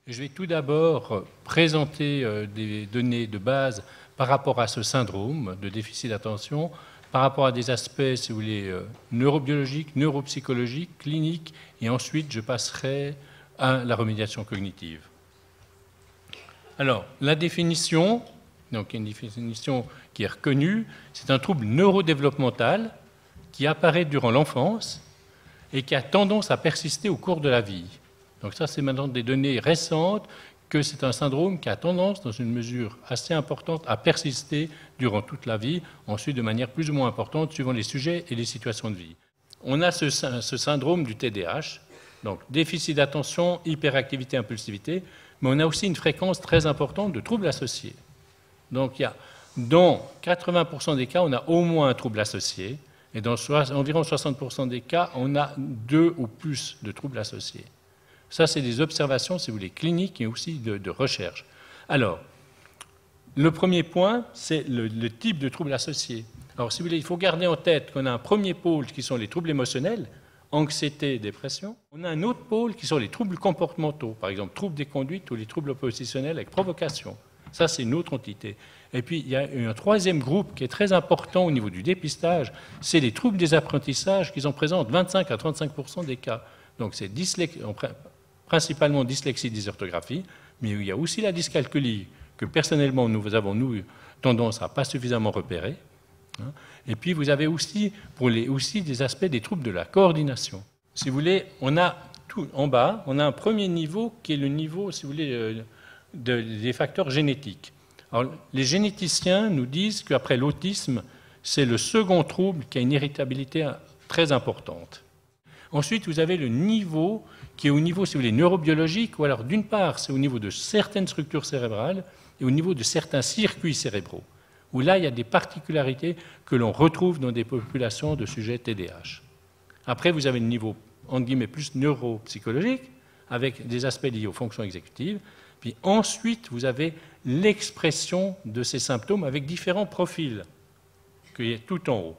Je vais tout d'abord présenter des données de base par rapport à ce syndrome de déficit d'attention, par rapport à des aspects, si vous voulez, neurobiologiques, neuropsychologiques, cliniques, et ensuite je passerai à la remédiation cognitive. Alors, la définition, donc une définition qui est reconnue, c'est un trouble neurodéveloppemental qui apparaît durant l'enfance et qui a tendance à persister au cours de la vie. Donc ça, c'est maintenant des données récentes que c'est un syndrome qui a tendance, dans une mesure assez importante, à persister durant toute la vie, ensuite de manière plus ou moins importante, suivant les sujets et les situations de vie. On a ce syndrome du TDAH, donc déficit d'attention, hyperactivité, impulsivité, mais on a aussi une fréquence très importante de troubles associés. Donc il y a, dans 80% des cas, on a au moins un trouble associé, et dans environ 60% des cas, on a 2 ou plus de troubles associés. Ça, c'est des observations, si vous voulez, cliniques et aussi de recherche. Alors, le premier point, c'est le type de trouble associé. Alors, si vous voulez, il faut garder en tête qu'on a un premier pôle qui sont les troubles émotionnels, anxiété, dépression. On a un autre pôle qui sont les troubles comportementaux, par exemple, troubles des conduites ou les troubles oppositionnels avec provocation. Ça, c'est une autre entité. Et puis, il y a un troisième groupe qui est très important au niveau du dépistage, c'est les troubles des apprentissages qui sont présents 25 à 35% des cas. Donc, c'est principalement dyslexie, dysorthographie, mais il y a aussi la dyscalculie, que personnellement nous avons tendance à pas suffisamment repérer. Et puis vous avez aussi, aussi des aspects des troubles de la coordination. Si vous voulez, on a tout en bas, on a un premier niveau qui est le niveau, si vous voulez, des facteurs génétiques. Alors, les généticiens nous disent qu'après l'autisme, c'est le second trouble qui a une héritabilité très importante. Ensuite, vous avez le niveau qui est au niveau, si vous voulez, neurobiologique, ou alors d'une part, c'est au niveau de certaines structures cérébrales et au niveau de certains circuits cérébraux, où là, il y a des particularités que l'on retrouve dans des populations de sujets TDAH. Après, vous avez le niveau, entre guillemets, plus neuropsychologique, avec des aspects liés aux fonctions exécutives. Puis ensuite, vous avez l'expression de ces symptômes avec différents profils, qui est tout en haut.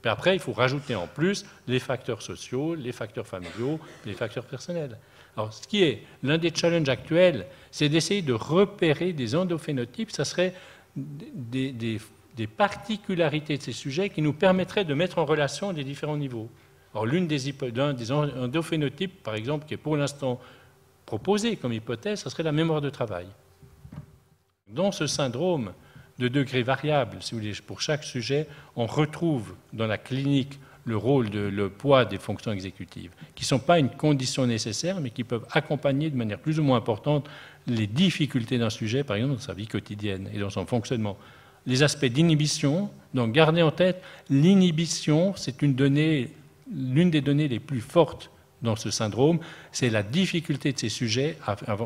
Puis après, il faut rajouter en plus les facteurs sociaux, les facteurs familiaux, les facteurs personnels. Alors, ce qui est l'un des challenges actuels, c'est d'essayer de repérer des endophénotypes. Ça serait des particularités de ces sujets qui nous permettraient de mettre en relation les différents niveaux. Alors, l'un des endophénotypes, par exemple, qui est pour l'instant proposé comme hypothèse, ce serait la mémoire de travail. Dans ce syndrome de degré variable, si vous voulez, pour chaque sujet, on retrouve dans la clinique le poids des fonctions exécutives, qui ne sont pas une condition nécessaire, mais qui peuvent accompagner de manière plus ou moins importante les difficultés d'un sujet, par exemple dans sa vie quotidienne et dans son fonctionnement. Les aspects d'inhibition, donc gardez en tête, l'inhibition, c'est l'une des données les plus fortes dans ce syndrome, c'est la difficulté de ces sujets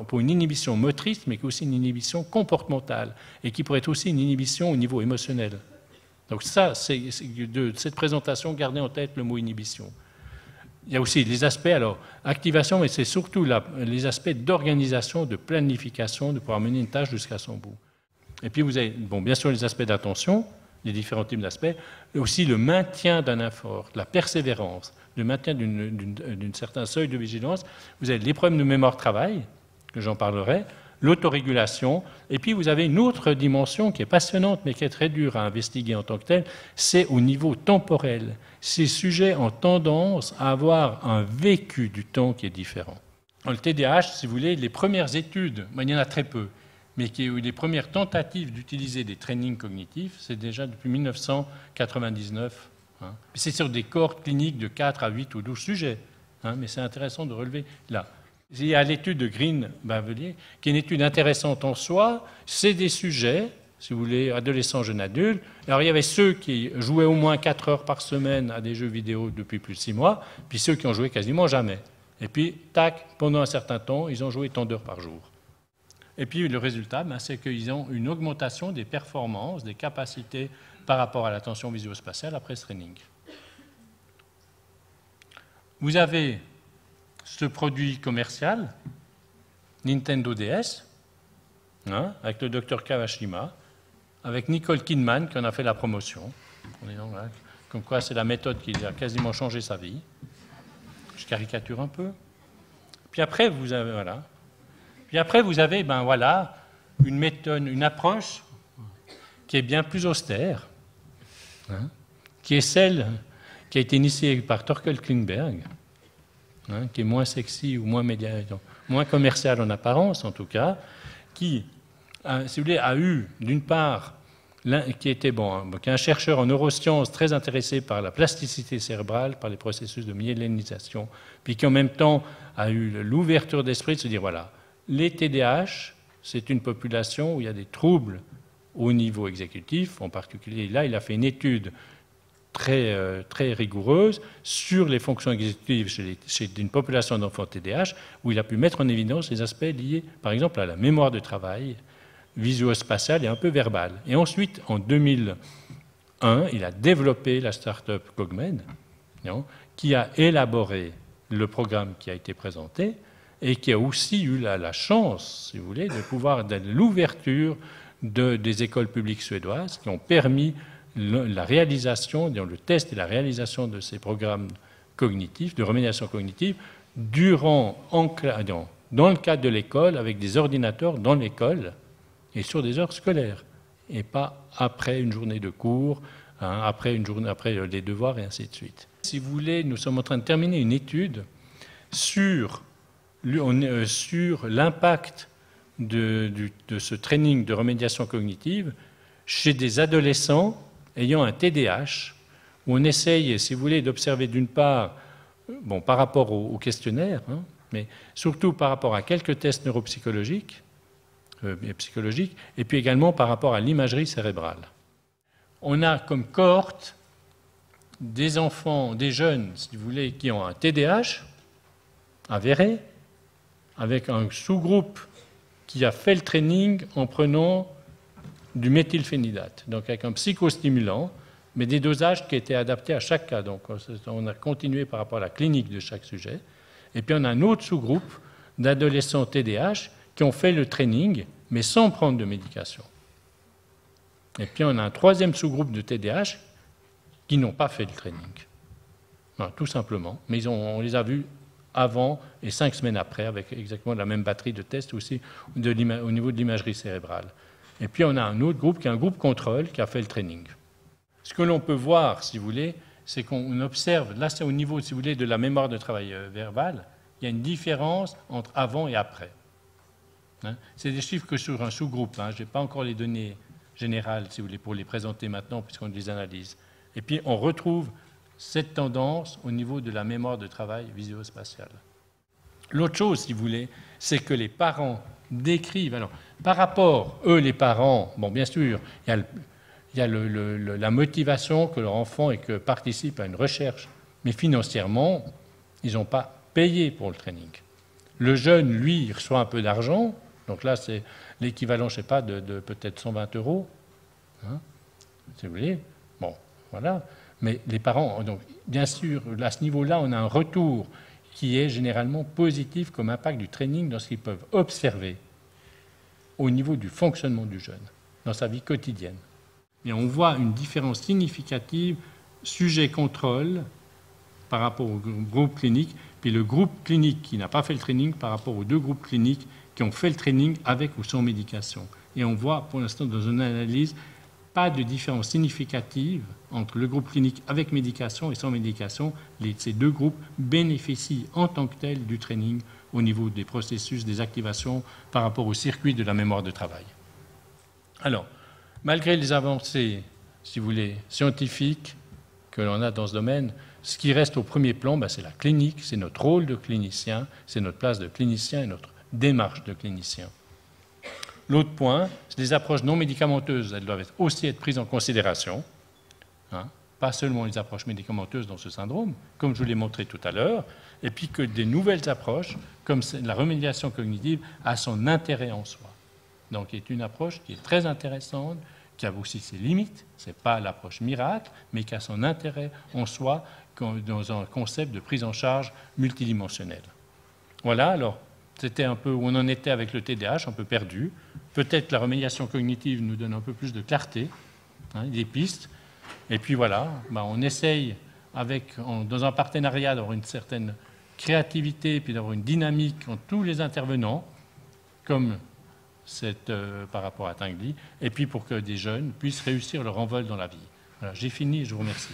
pour une inhibition motrice, mais aussi une inhibition comportementale, et qui pourrait être aussi une inhibition au niveau émotionnel. Donc ça, c'est de cette présentation, gardez en tête le mot inhibition. Il y a aussi les aspects, alors, activation, mais c'est surtout les aspects d'organisation, de planification, de pouvoir mener une tâche jusqu'à son bout. Et puis vous avez, bon, bien sûr, les aspects d'attention, les différents types d'aspects, et aussi le maintien d'un effort, la persévérance, le maintien d'un certain seuil de vigilance. Vous avez les problèmes de mémoire-travail, que j'en parlerai, l'autorégulation, et puis vous avez une autre dimension qui est passionnante, mais qui est très dure à investiguer en tant que telle, c'est au niveau temporel. Ces sujets ont tendance à avoir un vécu du temps qui est différent. Dans le TDAH, si vous voulez, les premières études, il y en a très peu, mais qui ont eu les premières tentatives d'utiliser des trainings cognitifs, c'est déjà depuis 1999. C'est sur des cohortes cliniques de 4 à 8 ou 12 sujets, mais c'est intéressant de relever là. Il y a l'étude de Green-Bavelier, qui est une étude intéressante en soi. C'est des sujets, si vous voulez, adolescents, jeunes adultes. Alors il y avait ceux qui jouaient au moins 4 heures par semaine à des jeux vidéo depuis plus de 6 mois, puis ceux qui ont joué quasiment jamais. Et puis, tac, pendant un certain temps, ils ont joué tant d'heures par jour. Et puis le résultat, c'est qu'ils ont une augmentation des performances, des capacités par rapport à l'attention visuospatiale après ce training. Vous avez ce produit commercial, Nintendo DS, avec le Dr Kawashima, avec Nicole Kidman qui en a fait la promotion. Comme quoi c'est la méthode qui a quasiment changé sa vie. Je caricature un peu. Puis après, vous avez, voilà. Puis après, vous avez, ben voilà, une méthode, une approche qui est bien plus austère, hein, qui est celle qui a été initiée par Torkel Klingberg, hein, qui est moins sexy ou moins commercial en apparence en tout cas, qui, si vous voulez, a eu d'une part, qui est un chercheur en neurosciences très intéressé par la plasticité cérébrale, par les processus de myélinisation, puis qui en même temps a eu l'ouverture d'esprit de se dire, voilà, les TDAH, c'est une population où il y a des troubles au niveau exécutif, en particulier là, il a fait une étude très rigoureuse sur les fonctions exécutives chez une population d'enfants TDAH, où il a pu mettre en évidence les aspects liés, par exemple, à la mémoire de travail, visuospatiale et un peu verbale. Et ensuite, en 2001, il a développé la start-up Cogmed, qui a élaboré le programme qui a été présenté et qui a aussi eu la chance, si vous voulez, de pouvoir de l'ouverture des écoles publiques suédoises qui ont permis la réalisation, le test et la réalisation de ces programmes cognitifs, de remédiation cognitive, dans le cadre de l'école, avec des ordinateurs dans l'école et sur des heures scolaires, et pas après une journée de cours, hein, après les devoirs et ainsi de suite. Si vous voulez, nous sommes en train de terminer une étude sur l'impact de ce training de remédiation cognitive chez des adolescents ayant un TDAH, où on essaye, si vous voulez, d'observer d'une part, par rapport au questionnaire, hein, mais surtout par rapport à quelques tests neuropsychologiques, et puis également par rapport à l'imagerie cérébrale. On a comme cohorte des enfants, des jeunes, si vous voulez, qui ont un TDAH avéré, avec un sous-groupe qui a fait le training en prenant du méthylphénidate, donc avec un psychostimulant, mais des dosages qui étaient adaptés à chaque cas. Donc on a continué par rapport à la clinique de chaque sujet. Et puis on a un autre sous-groupe d'adolescents TDAH qui ont fait le training, mais sans prendre de médication. Et puis on a un troisième sous-groupe de TDAH qui n'ont pas fait le training. Voilà, tout simplement. Mais on les a vus avant et 5 semaines après, avec exactement la même batterie de tests aussi au niveau de l'imagerie cérébrale. Et puis on a un autre groupe qui est un groupe contrôle qui a fait le training. Ce que l'on peut voir, si vous voulez, c'est qu'on observe, là c'est au niveau, si vous voulez, de la mémoire de travail verbal, il y a une différence entre avant et après. Hein, c'est des chiffres que sur un sous-groupe, hein, je n'ai pas encore les données générales, si vous voulez, pour les présenter maintenant, puisqu'on les analyse. Et puis on retrouve cette tendance au niveau de la mémoire de travail visuospatiale. L'autre chose, si vous voulez, c'est que les parents décrivent, alors, par rapport, eux, les parents, bien sûr, il y a la motivation que leur enfant participe à une recherche, mais financièrement, ils n'ont pas payé pour le training. Le jeune, lui, il reçoit un peu d'argent, donc là, c'est l'équivalent, je ne sais pas, de peut-être 120 €, hein, si vous voulez. Bon, voilà. Mais les parents, donc, bien sûr, à ce niveau-là, on a un retour qui est généralement positif comme impact du training dans ce qu'ils peuvent observer au niveau du fonctionnement du jeune, dans sa vie quotidienne. Et on voit une différence significative sujet-contrôle par rapport au groupe clinique, puis le groupe clinique qui n'a pas fait le training par rapport aux 2 groupes cliniques qui ont fait le training avec ou sans médication. Et on voit pour l'instant dans une analyse pas de différence significative entre le groupe clinique avec médication et sans médication. Ces 2 groupes bénéficient en tant que tels du training au niveau des processus, des activations par rapport au circuit de la mémoire de travail. Alors, malgré les avancées, si vous voulez, scientifiques que l'on a dans ce domaine, ce qui reste au premier plan, c'est la clinique, c'est notre rôle de clinicien, c'est notre place de clinicien et notre démarche de clinicien. L'autre point, c'est les approches non médicamenteuses. Elles doivent aussi être prises en considération, hein, pas seulement les approches médicamenteuses dans ce syndrome, comme je vous l'ai montré tout à l'heure, et puis que des nouvelles approches, comme la remédiation cognitive, a son intérêt en soi. Donc, c'est une approche qui est très intéressante, qui a aussi ses limites, ce n'est pas l'approche miracle, mais qui a son intérêt en soi dans un concept de prise en charge multidimensionnelle. Voilà, alors, c'était un peu où on en était avec le TDAH, un peu perdu. Peut-être la remédiation cognitive nous donne un peu plus de clarté, hein, des pistes. Et puis voilà, on essaye, dans un partenariat, d'avoir une certaine créativité, puis d'avoir une dynamique entre tous les intervenants, comme par rapport à Tinguely, et puis pour que des jeunes puissent réussir leur envol dans la vie. Voilà, j'ai fini, je vous remercie.